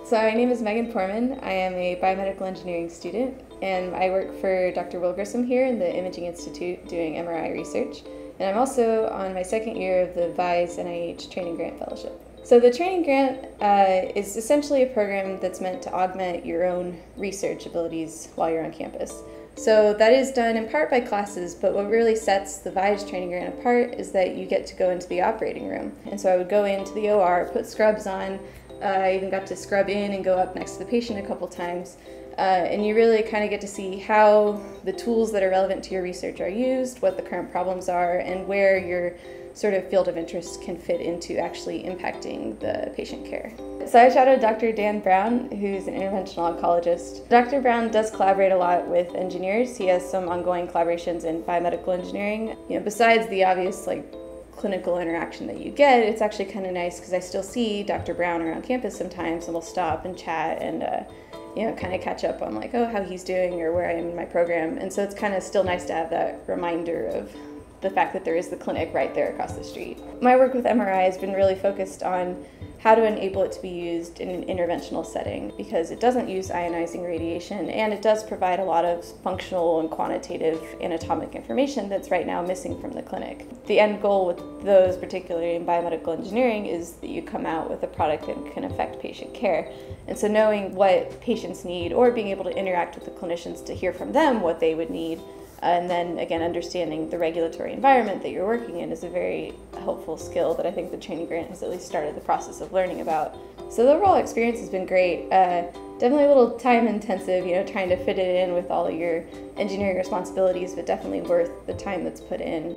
So my name is Megan Poorman. I am a biomedical engineering student, and I work for Dr. Will Grissom here in the Imaging Institute doing MRI research. And I'm also on my second year of the VISe NIH Training Grant Fellowship. So the training grant is essentially a program that's meant to augment your own research abilities while you're on campus. So that is done in part by classes, but what really sets the VISe training grant apart is that you get to go into the operating room. And so I would go into the OR, put scrubs on. I even got to scrub in and go up next to the patient a couple times. And you really kind of get to see how the tools that are relevant to your research are used, what the current problems are, and where your sort of field of interest can fit into actually impacting the patient care. So I shadowed Dr. Dan Brown, who's an interventional oncologist. Dr. Brown does collaborate a lot with engineers. He has some ongoing collaborations in biomedical engineering. Besides the obvious clinical interaction that you get, it's actually kind of nice because I still see Dr. Brown around campus sometimes, and we'll stop and chat and kind of catch up on how he's doing or where I am in my program. And so it's kind of still nice to have that reminder of the fact that there is the clinic right there across the street. My work with MRI has been really focused on how to enable it to be used in an interventional setting, because it doesn't use ionizing radiation and it does provide a lot of functional and quantitative anatomic information that's right now missing from the clinic. The end goal with those, particularly in biomedical engineering, is that you come out with a product that can affect patient care. And so knowing what patients need, or being able to interact with the clinicians to hear from them what they would need, and then again understanding the regulatory environment that you're working in, is a very helpful skill that I think the training grant has at least started the process of learning about. So the overall experience has been great. Definitely a little time intensive, trying to fit it in with all of your engineering responsibilities, but definitely worth the time that's put in.